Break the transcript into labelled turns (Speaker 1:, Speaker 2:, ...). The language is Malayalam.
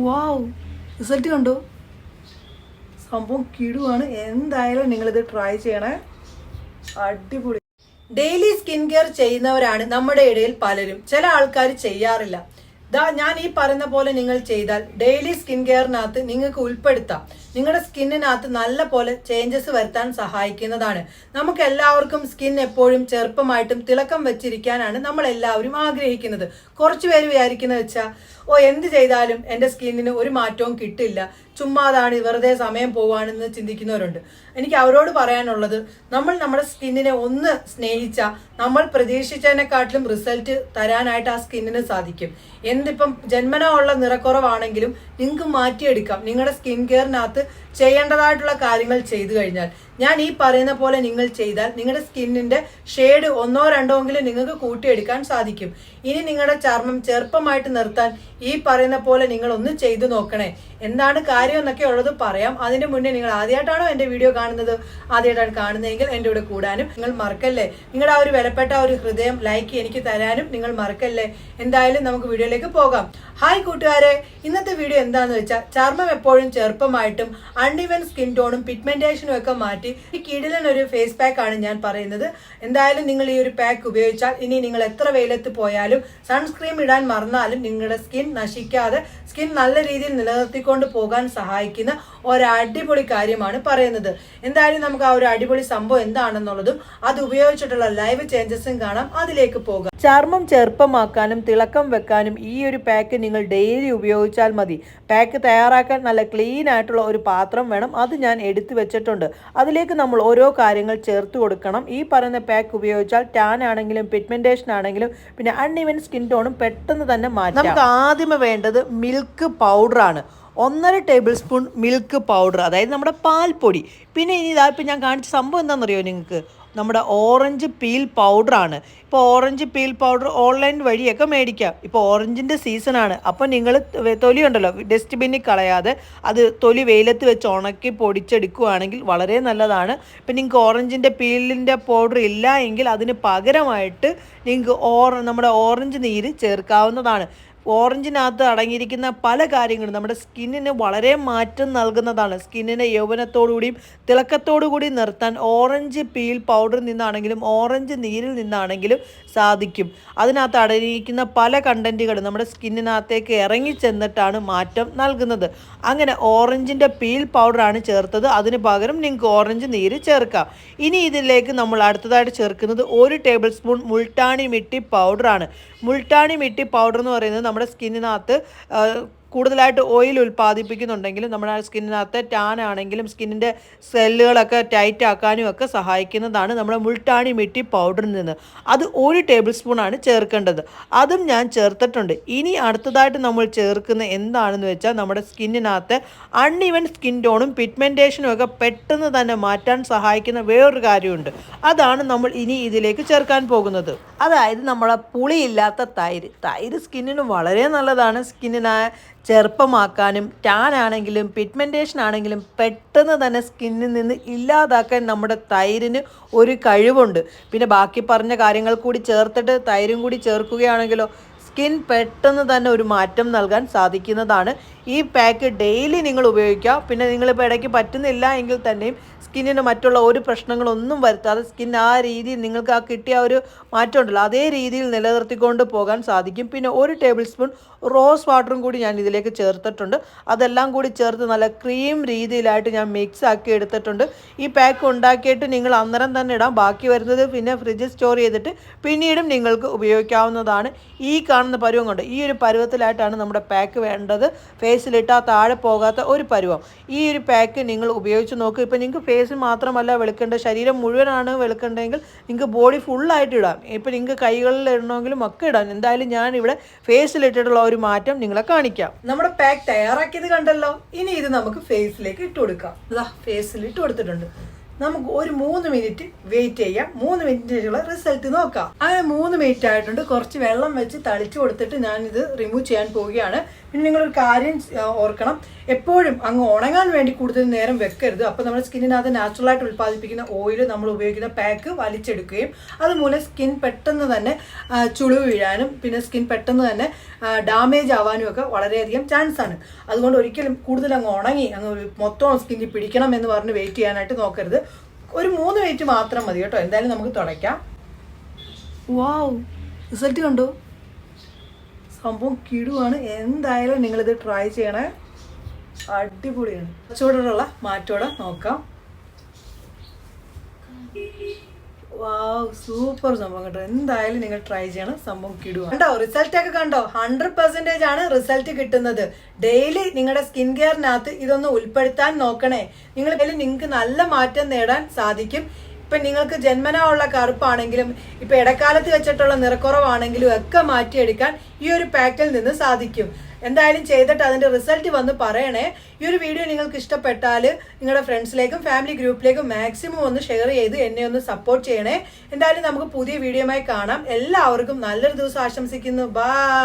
Speaker 1: വാവ്, റിസൾട്ട് കണ്ടോ? സംഭവം കിടുവാണ്. എന്തായാലും നിങ്ങളിത് ട്രൈ ചെയ്യണേ, അടിപൊളി. ഡെയിലി സ്കിൻ കെയർ ചെയ്യുന്നവരാണ് നമ്മുടെ ഇടയിൽ പലരും. ചില ആൾക്കാർ ചെയ്യാറില്ല. ഞാൻ ഈ പറയുന്ന പോലെ നിങ്ങൾ ചെയ്താൽ ഡെയിലി സ്കിൻ കെയറിനകത്ത് നിങ്ങൾക്ക് ഉൾപ്പെടുത്താം. നിങ്ങളുടെ സ്കിന്നിനകത്ത് നല്ല പോലെ ചേഞ്ചസ് വരുത്താൻ സഹായിക്കുന്നതാണ്. നമുക്ക് എല്ലാവർക്കും സ്കിൻ എപ്പോഴും ചെറുപ്പമായിട്ടും തിളക്കം വെച്ചിരിക്കാനാണ് നമ്മൾ എല്ലാവരും ആഗ്രഹിക്കുന്നത്. കുറച്ചു പേര് വിചാരിക്കുന്നത് വെച്ചാൽ എന്ത് ചെയ്താലും എൻ്റെ സ്കിന്നിന് ഒരു മാറ്റവും കിട്ടില്ല, ചുമ്മാതാണ്, വെറുതെ സമയം പോവാണെന്ന് ചിന്തിക്കുന്നവരുണ്ട്. എനിക്ക് അവരോട് പറയാനുള്ളത്, നമ്മൾ നമ്മുടെ സ്കിന്നിനെ ഒന്ന് സ്നേഹിച്ചാൽ നമ്മൾ പ്രതീക്ഷിച്ചതിനെക്കാട്ടിലും റിസൾട്ട് തരാനായിട്ട് ആ സ്കിന്നിന് സാധിക്കും. എന്തിപ്പം ജന്മനാ ഉള്ള നിറക്കുറവാണെങ്കിലും നിങ്ങൾക്ക് മാറ്റിയെടുക്കാം. നിങ്ങളുടെ സ്കിൻ കെയറിനകത്ത് ചെയ്യേണ്ടതായിട്ടുള്ള കാര്യങ്ങൾ ചെയ്തു കഴിഞ്ഞാൽ, ഞാൻ ഈ പറയുന്ന പോലെ നിങ്ങൾ ചെയ്താൽ നിങ്ങളുടെ സ്കിന്നിന്റെ ഷെയ്ഡ് 1 or 2 നിങ്ങൾക്ക് കൂട്ടിയെടുക്കാൻ സാധിക്കും. ഇനി നിങ്ങളുടെ ചർമ്മം ചെറുപ്പമായിട്ട് നിർത്താൻ ഈ പറയുന്ന പോലെ നിങ്ങൾ ഒന്ന് ചെയ്തു നോക്കണേ. എന്താണ് കാര്യം എന്നൊക്കെ ഉള്ളത് പറയാം. അതിന് മുന്നേ നിങ്ങൾ ആദ്യമായിട്ടാണോ എൻ്റെ വീഡിയോ കാണുന്നത്, ആദ്യമായിട്ടാണ് കാണുന്നതെങ്കിൽ എൻ്റെ കൂടെ കൂടാനും നിങ്ങൾ മറക്കല്ലേ. നിങ്ങളുടെ ആ ഒരു വിലപ്പെട്ട ഒരു ഹൃദയം ലൈക്ക് എനിക്ക് തരാനും നിങ്ങൾ മറക്കല്ലേ. എന്തായാലും നമുക്ക് വീഡിയോയിലേക്ക് പോകാം. ഹായ് കൂട്ടുകാരെ, ഇന്നത്തെ വീഡിയോ എന്താണെന്ന് വെച്ചാൽ, ചർമ്മം എപ്പോഴും ചെറുപ്പമായിട്ടും അൺഇവൻ സ്കിൻ ടോണും പിഗ്മെന്റേഷനും ഒക്കെ മാറ്റി ഈ കിടിലൻ ഒരു ഫേസ് പാക്ക് ആണ് ഞാൻ പറയുന്നത്. എന്തായാലും നിങ്ങൾ ഈ ഒരു പാക്ക് ഉപയോഗിച്ചാൽ ഇനി നിങ്ങൾ എത്ര വെയിലത്ത് പോയാലും സൺസ്ക്രീൻ ഇടാൻ മറന്നാലും നിങ്ങളുടെ സ്കിൻ നശിക്കാതെ സ്കിൻ നല്ല രീതിയിൽ നിലനിർത്തിക്കൊണ്ട് പോകാൻ സഹായിക്കുന്ന ഒരു അടിപൊളി കാര്യമാണ് പറയുന്നത്. എന്തായാലും നമുക്ക് ആ ഒരു അടിപൊളി സംഭവം എന്താണെന്നുള്ളതും അത് ഉപയോഗിച്ചിട്ടുള്ള ലൈവ് ചേഞ്ചസും കാണാം. അതിലേക്ക് പോകാം. ചർമ്മം ചെറുപ്പമാക്കാനും തിളക്കം വെക്കാനും ഈ ഒരു പാക്ക് നിങ്ങൾ ഡെയിലി ഉപയോഗിച്ചാൽ മതി. പാക്ക് തയ്യാറാക്കാൻ നല്ല ക്ലീൻ ആയിട്ടുള്ള ഒരു പാത്രം വേണം. അത് ഞാൻ എടുത്തു വെച്ചിട്ടുണ്ട്. അതിലേക്ക് നമ്മൾ ഓരോ കാര്യങ്ങൾ ചേർത്ത് കൊടുക്കണം. ഈ പറയുന്ന പാക്ക് ഉപയോഗിച്ചാൽ ടാൻ ആണെങ്കിലും പിഗ്മെന്റേഷൻ ആണെങ്കിലും പിന്നെ അൺഇവൻ സ്കിൻ ടോണും പെട്ടെന്ന് തന്നെ മാറ്റാം. നമുക്ക് ആദ്യമേ വേണ്ടത് മിൽക്ക് പൗഡറാണ്. 1.5 ടേബിൾ സ്പൂൺ മിൽക്ക് പൗഡർ, അതായത് നമ്മുടെ പാൽപ്പൊടി. പിന്നെ ഇനി ഇതായിപ്പോൾ ഞാൻ കാണിച്ച സംഭവം എന്താണെന്നറിയോ നിങ്ങൾക്ക്? നമ്മുടെ ഓറഞ്ച് പീൽ പൗഡറാണ്. ഇപ്പോൾ ഓറഞ്ച് പീൽ പൗഡർ ഓൺലൈൻ വഴിയൊക്കെ മേടിക്കാം. ഇപ്പോൾ ഓറഞ്ചിൻ്റെ സീസണാണ്. അപ്പോൾ നിങ്ങൾ തൊലി ഉണ്ടല്ലോ, ഡസ്റ്റ്ബിന്നിൽ കളയാതെ അത് തൊലി വെയിലത്ത് വെച്ച് ഉണക്കി പൊടിച്ചെടുക്കുകയാണെങ്കിൽ വളരെ നല്ലതാണ്. ഇപ്പം നിങ്ങൾക്ക് ഓറഞ്ചിൻ്റെ പീലിൻ്റെ പൗഡർ ഇല്ല എങ്കിൽ അതിന് പകരമായിട്ട് നിങ്ങൾക്ക് നമ്മുടെ ഓറഞ്ച് നീര് ചേർക്കാവുന്നതാണ്. ഓറഞ്ചിനകത്ത് അടങ്ങിയിരിക്കുന്ന പല കാര്യങ്ങളും നമ്മുടെ സ്കിന്നിന് വളരെ മാറ്റം നൽകുന്നതാണ്. സ്കിന്നിനെ യൗവനത്തോടുകൂടിയും തിളക്കത്തോടു കൂടി നിർത്താൻ ഓറഞ്ച് പീൽ പൗഡറിൽ നിന്നാണെങ്കിലും ഓറഞ്ച് നീരിൽ നിന്നാണെങ്കിലും സാധിക്കും. അതിനകത്ത് അടങ്ങിയിരിക്കുന്ന പല കണ്ടൻറ്റുകളും നമ്മുടെ സ്കിന്നിനകത്തേക്ക് ഇറങ്ങി ചെന്നിട്ടാണ് മാറ്റം നൽകുന്നത്. അങ്ങനെ ഓറഞ്ചിൻ്റെ പീൽ പൗഡറാണ് ചേർത്തത്. അതിന് പകരം നിങ്ങൾക്ക് ഓറഞ്ച് നീര് ചേർക്കാം. ഇനി ഇതിലേക്ക് നമ്മൾ അടുത്തതായിട്ട് ചേർക്കുന്നത് 1 ടേബിൾ സ്പൂൺ മുൾട്ടാണി മിട്ടി പൗഡറാണ്. മുൾട്ടാണി മിട്ടി പൗഡർ എന്ന് പറയുന്നത് നമ്മുടെ സ്കിന്നിനകത്ത് കൂടുതലായിട്ട് ഓയിൽ ഉൽപ്പാദിപ്പിക്കുന്നുണ്ടെങ്കിലും നമ്മുടെ സ്കിന്നിനകത്ത് ടാൻ ആണെങ്കിലും സ്കിന്നിൻ്റെ സെല്ലുകളൊക്കെ ടൈറ്റ് ആക്കാനും ഒക്കെ സഹായിക്കുന്നതാണ് നമ്മുടെ മുൾട്ടാണി മിട്ടി പൗഡറിൽ നിന്ന്. അത് 1 ടേബിൾ സ്പൂണാണ് ചേർക്കേണ്ടത്. അതും ഞാൻ ചേർത്തിട്ടുണ്ട്. ഇനി അടുത്തതായിട്ട് നമ്മൾ ചേർക്കുന്ന എന്താണെന്ന് വെച്ചാൽ, നമ്മുടെ സ്കിന്നിനകത്ത് അൺഇവൻ സ്കിൻ ടോണും പിഗ്മെൻറ്റേഷനും ഒക്കെ പെട്ടെന്ന് തന്നെ മാറ്റാൻ സഹായിക്കുന്ന വേറൊരു കാര്യമുണ്ട്. അതാണ് നമ്മൾ ഇനി ഇതിലേക്ക് ചേർക്കാൻ പോകുന്നത്. അതായത് നമ്മളെ പുളിയില്ലാത്ത തൈര്. തൈര് സ്കിന്നിന് വളരെ നല്ലതാണ്. സ്കിന്നിനെ ചെറുപ്പമാക്കാനും ടാൻ ആണെങ്കിലും പിഗ്മെൻറ്റേഷൻ ആണെങ്കിലും പെട്ടെന്ന് തന്നെ സ്കിന്നിൽ നിന്ന് ഇല്ലാതാക്കാൻ നമ്മുടെ തൈരിന് ഒരു കഴിവുണ്ട്. പിന്നെ ബാക്കി പറഞ്ഞ കാര്യങ്ങൾ കൂടി ചേർത്തിട്ട് തൈരും കൂടി ചേർക്കുകയാണെങ്കിലോ സ്കിൻ പെട്ടെന്ന് തന്നെ ഒരു മാറ്റം നൽകാൻ സാധിക്കുന്നതാണ്. ഈ പാക്ക് ഡെയിലി നിങ്ങൾ ഉപയോഗിക്കുക. പിന്നെ നിങ്ങളിപ്പോൾ ഇടയ്ക്ക് പറ്റുന്നില്ല എങ്കിൽ തന്നെയും സ്കിന്നിന് മറ്റുള്ള ഒരു പ്രശ്നങ്ങളൊന്നും വരുത്താതെ സ്കിൻ ആ രീതിയിൽ നിങ്ങൾക്ക് ആ കിട്ടിയ ഒരു മാറ്റം ഉണ്ടല്ലോ അതേ രീതിയിൽ നിലനിർത്തിക്കൊണ്ട് പോകാൻ സാധിക്കും. പിന്നെ 1 ടേബിൾ സ്പൂൺ റോസ് വാട്ടറും കൂടി ഞാൻ ഇതിലേക്ക് ചേർത്തിട്ടുണ്ട്. അതെല്ലാം കൂടി ചേർത്ത് നല്ല ക്രീം രീതിയിലായിട്ട് ഞാൻ മിക്സ് ആക്കി എടുത്തിട്ടുണ്ട്. ഈ പാക്ക് ഉണ്ടാക്കിയിട്ട് നിങ്ങൾ അന്നേരം തന്നെ ഇടാം. ബാക്കി വരുന്നത് പിന്നെ ഫ്രിഡ്ജിൽ സ്റ്റോർ ചെയ്തിട്ട് പിന്നീടും നിങ്ങൾക്ക് ഉപയോഗിക്കാവുന്നതാണ്. ഈ കാണുന്ന പരുവം കൊണ്ട് ഈ ഒരു പരുവത്തിലായിട്ടാണ് നമ്മുടെ പാക്ക് വേണ്ടത്. ഫേസിലിട്ടാൽ താഴെ പോകാത്ത ഒരു പരുവം. ഈ ഒരു പാക്ക് നിങ്ങൾ ഉപയോഗിച്ച് നോക്കുക. ഇപ്പം നിങ്ങൾക്ക് ഫേസ് മാത്രമല്ല വെളുക്കേണ്ടത്, ശരീരം മുഴുവനാണ് വെളുക്കേണ്ടതെങ്കിൽ നിങ്ങൾക്ക് ബോഡി ഫുള്ളായിട്ട് ഇടാം. ഇപ്പം നിങ്ങൾക്ക് കൈകളിൽ ഇടണമെങ്കിലും ഒക്കെ ഇടാം. എന്തായാലും ഞാനിവിടെ ഫേസിലിട്ടിട്ടുള്ള ഒരു മാറ്റം നിങ്ങളെ കാണിക്കാം. നമ്മുടെ പാക്ക് തയ്യാറാക്കിയത് കണ്ടല്ലോ. ഇനി ഇത് നമുക്ക് ഫേസിലേക്ക് ഇട്ട് കൊടുക്കാം. ഇതാ ഫേസിൽ ഇട്ട് കൊടുത്തിട്ടുണ്ട്. നമുക്ക് ഒരു 3 മിനിറ്റ് വെയിറ്റ് ചെയ്യാം. 3 മിനിറ്റിനുള്ള റിസൾട്ട് നോക്കാം. അങ്ങനെ 3 മിനിറ്റ് ആയിട്ടുണ്ട്. കുറച്ച് വെള്ളം വെച്ച് തളിച്ചു കൊടുത്തിട്ട് ഞാനിത് റിമൂവ് ചെയ്യാൻ പോവുകയാണ്. ഇനി നിങ്ങളൊരു കാര്യം ഓർക്കണം, എപ്പോഴും അങ്ങ് ഉണങ്ങാൻ വേണ്ടി കൂടുതൽ നേരം വെക്കരുത്. അപ്പോൾ നമ്മുടെ സ്കിന്നിനകത്ത് നാച്ചുറലായിട്ട് ഉൽപ്പാദിപ്പിക്കുന്ന ഓയിൽ, നമ്മൾ ഉപയോഗിക്കുന്ന പാക്ക് വലിച്ചെടുക്കുകയും അതുമൂലം സ്കിൻ പെട്ടെന്ന് തന്നെ ചുളിവ് വീഴാനും പിന്നെ സ്കിൻ പെട്ടെന്ന് തന്നെ ഡാമേജ് ആവാനും ഒക്കെ വളരെയധികം ചാൻസ് ആണ്. അതുകൊണ്ട് ഒരിക്കലും കൂടുതൽ അങ്ങ് ഉണങ്ങി അങ്ങ് മൊത്തം സ്കിന്നിൽ പിടിക്കണം എന്ന് പറഞ്ഞ് വെയിറ്റ് ചെയ്യാനായിട്ട് നോക്കരുത്. ഒരു 3 മിനിറ്റ് മാത്രം മതി കേട്ടോ. എന്തായാലും നമുക്ക് തുടയ്ക്കാം. വാവ്, റിസൾട്ട് കണ്ടോ? സംഭവം കിടുവാണ്. എന്തായാലും നിങ്ങളിത് ട്രൈ ചെയ്യണേ, അടിപൊളിയാണ്. ചൂടുള്ള മാറ്റോടെ നോക്കാം. വാവ്, സൂപ്പർ സംഭവം കേട്ടോ. എന്തായാലും നിങ്ങൾ ട്രൈ ചെയ്യണം, സംഭവം കിടുവാണ്. കണ്ടോ റിസൾട്ട് ഒക്കെ കണ്ടോ? 100% ആണ് റിസൾട്ട് കിട്ടുന്നത്. ഡെയിലി നിങ്ങളുടെ സ്കിൻ കെയറിനകത്ത് ഇതൊന്ന് ഉൾപ്പെടുത്താൻ നോക്കണേ. നിങ്ങൾക്ക് നല്ല മാറ്റം നേടാൻ സാധിക്കും. ഇപ്പം നിങ്ങൾക്ക് ജന്മനാ ഉള്ള കറുപ്പാണെങ്കിലും ഇപ്പം ഇടക്കാലത്ത് വെച്ചിട്ടുള്ള നിറക്കുറവാണെങ്കിലും ഒക്കെ മാറ്റിയെടുക്കാൻ ഈ ഒരു പാക്കിൽ നിന്ന് സാധിക്കും. എന്തായാലും ചെയ്തിട്ട് അതിൻ്റെ റിസൾട്ട് വന്ന് പറയണേ. ഈ ഒരു വീഡിയോ നിങ്ങൾക്ക് ഇഷ്ടപ്പെട്ടാൽ നിങ്ങളുടെ ഫ്രണ്ട്സിലേക്കും ഫാമിലി ഗ്രൂപ്പിലേക്കും മാക്സിമം ഒന്ന് ഷെയർ ചെയ്ത് എന്നെ ഒന്ന് സപ്പോർട്ട് ചെയ്യണേ. എന്തായാലും നമുക്ക് പുതിയ വീഡിയോയുമായി കാണാം. എല്ലാവർക്കും നല്ലൊരു ദിവസം ആശംസിക്കുന്നു. ബൈ.